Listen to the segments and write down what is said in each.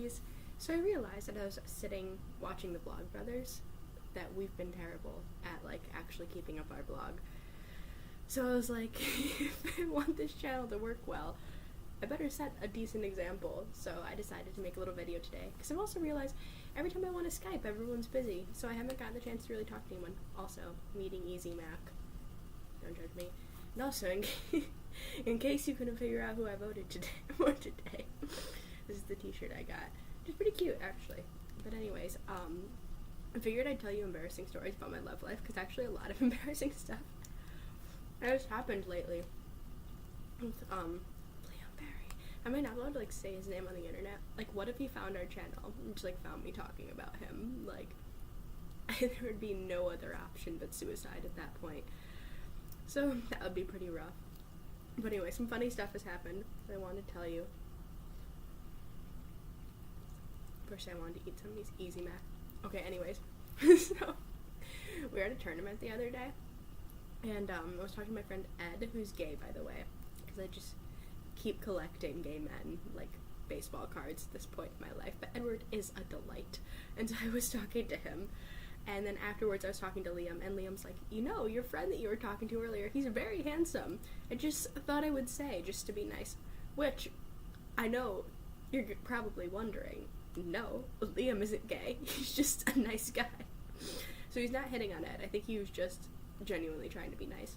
parties. So I realized that I was sitting watching the Vlog Brothers that we've been terrible at, like, actually keeping up our blog. So I was like, if I want this channel to work well, I better set a decent example. So I decided to make a little video today, because I've also realized every time I want to Skype, everyone's busy, so I haven't gotten the chance to really talk to anyone. Also, meeting Easy Mac. Don't judge me. And also, in case you couldn't figure out who I voted for today, this is the t-shirt I got. It's pretty cute, actually. But anyways, I figured I'd tell you embarrassing stories about my love life, because actually a lot of embarrassing stuff has happened lately. With, Liam Barry. Am I not allowed to, like, say his name on the internet? Like, what if he found our channel and just, like, found me talking about him? Like, there would be no other option but suicide at that point. So, that would be pretty rough. But anyway, some funny stuff has happened that I wanted to tell you. First, I wanted to eat some of these Easy Mac. Okay, anyways. So, we were at a tournament the other day. And, I was talking to my friend Ed, who's gay, by the way. Because I just keep collecting gay men, like, baseball cards at this point in my life. But Edward is a delight. And so I was talking to him. And then afterwards I was talking to Liam, and Liam's like, you know, your friend that you were talking to earlier, he's very handsome. I just thought I would say, just to be nice. Which, I know you're probably wondering, no, Liam isn't gay. He's just a nice guy. So he's not hitting on Ed. I think he was just genuinely trying to be nice.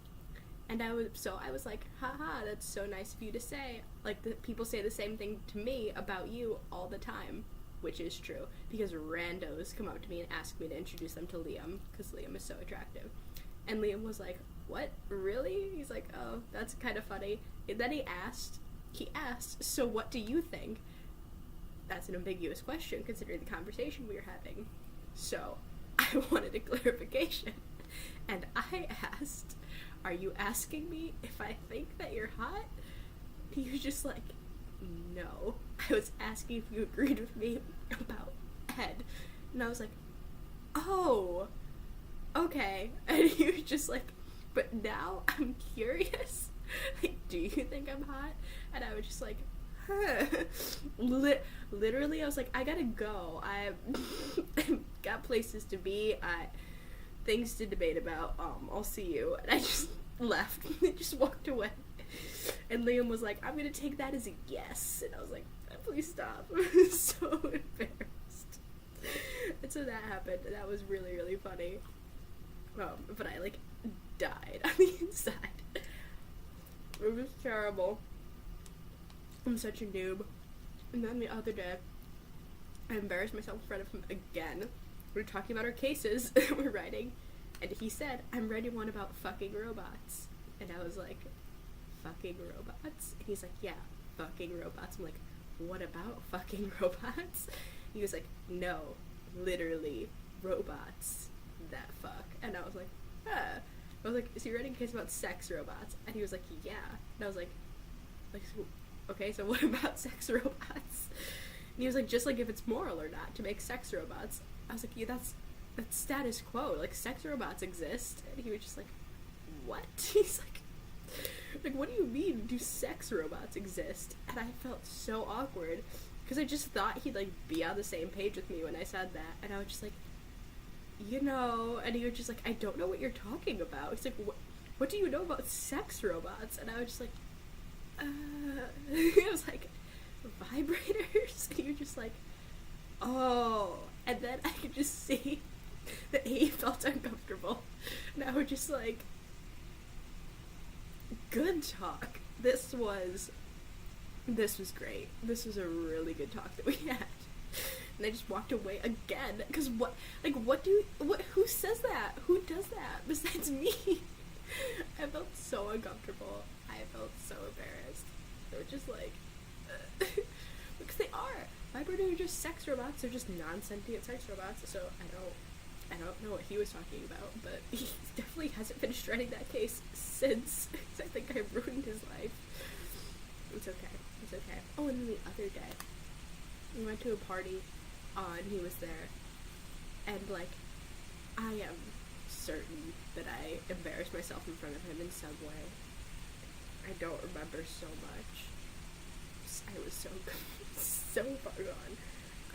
And I was like, haha, that's so nice of you to say. Like, people say the same thing to me about you all the time. Which is true, because randos come up to me and ask me to introduce them to Liam, because Liam is so attractive. And Liam was like, what, really? He's like, oh, that's kind of funny. And then he asked, so what do you think? That's an ambiguous question, considering the conversation we were having. So, I wanted a clarification. And I asked, are you asking me if I think that you're hot? He was just like, no. I was asking if you agreed with me about Ed. And I was like, oh, okay. And he was just like, but now I'm curious. Like, do you think I'm hot? And I was just like, huh. Literally, I was like, I gotta go. I've got places to be. Things to debate about. I'll see you. And I just left. I just walked away. And Liam was like, I'm gonna take that as a yes. And I was like, please stop. I'm so embarrassed. And so that happened. And that was really, really funny. But I, like, died on the inside. It was terrible. I'm such a noob. And then the other day, I embarrassed myself in front of him again. We were talking about our cases that we're writing. And he said, I'm writing one about fucking robots. And I was like, fucking robots? And he's like, yeah, fucking robots. I'm like, what about fucking robots? He was like, no, literally robots that fuck. And I was like, huh. I was like, is he writing a case about sex robots? And he was like, yeah. And I was like, so, okay, so what about sex robots? And he was like, just like if it's moral or not to make sex robots. I was like, yeah, that's status quo. Like, sex robots exist. And he was just like, what? He's like, what do you mean, do sex robots exist? And I felt so awkward, because I just thought he'd, like, be on the same page with me when I said that, and I was just like, you know, and he was just like, I don't know what you're talking about. He's like, what do you know about sex robots? And I was just like, I was like, vibrators? And he was just like, oh, and then I could just see that he felt uncomfortable, and I was just like, good talk. This was great. This was a really good talk that we had. And I just walked away again, because who says that? Who does that besides me? I felt so uncomfortable. I felt so embarrassed. They were just like, because they are. Vibrators are just sex robots. They're just non-sentient sex robots. So I don't know what he was talking about, but he definitely hasn't finished writing that case since, because I think I ruined his life. It's okay. It's okay. Oh, and then the other day, we went to a party, and he was there, and, like, I am certain that I embarrassed myself in front of him in some way. I don't remember so much. I was so far gone.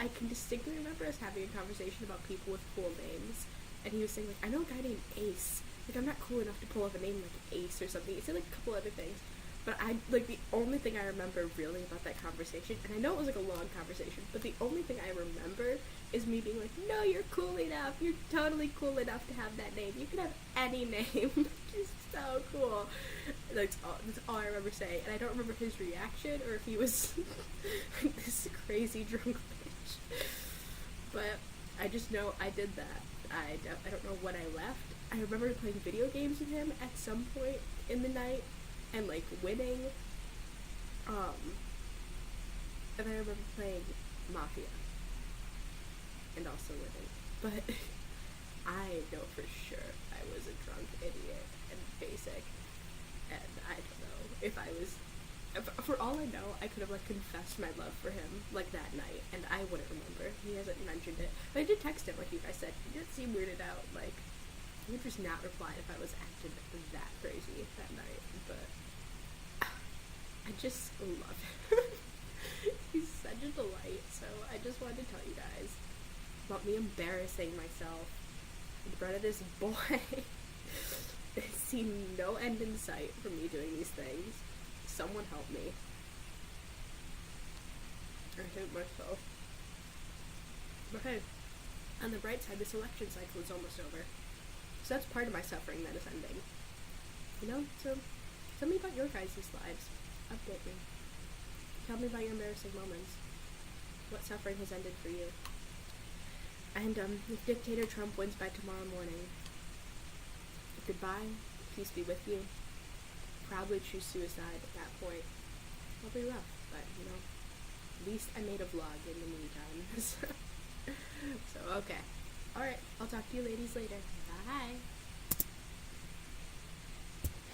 I can distinctly remember us having a conversation about people with cool names, and he was saying, like, I know a guy named Ace. Like, I'm not cool enough to pull up a name like Ace or something. He said, like, a couple other things. But like, the only thing I remember really about that conversation, and I know it was, like, a long conversation, but the only thing I remember is me being like, no, you're cool enough. You're totally cool enough to have that name. You can have any name. You're so cool. That's all I remember saying. And I don't remember his reaction, or if he was like this crazy drunk bitch. But I just know I did that. I don't know when I left. I remember playing video games with him at some point in the night and, like, winning. And I remember playing Mafia and also winning. But I know for sure I was a drunk idiot and basic. And I don't know if I was... For all I know, I could have, like, confessed my love for him, like, that night, and I wouldn't remember. He hasn't mentioned it. But I did text him, like you guys said. He didn't seem weirded out. Like, he would just not reply if I was acting that crazy that night. But I just love him. He's such a delight. So I just wanted to tell you guys about me embarrassing myself in front of this boy. I see no end in sight for me doing these things. Someone help me. I hate myself. But hey, on the bright side, this election cycle is almost over. So that's part of my suffering that is ending. You know, so tell me about your guys' lives. Update me. Tell me about your embarrassing moments. What suffering has ended for you. And if Dictator Trump wins by tomorrow morning, goodbye, peace be with you. Probably choose suicide at that point. It'll be rough, but, you know, at least I made a vlog in the meantime. So okay. Alright, I'll talk to you ladies later. Bye!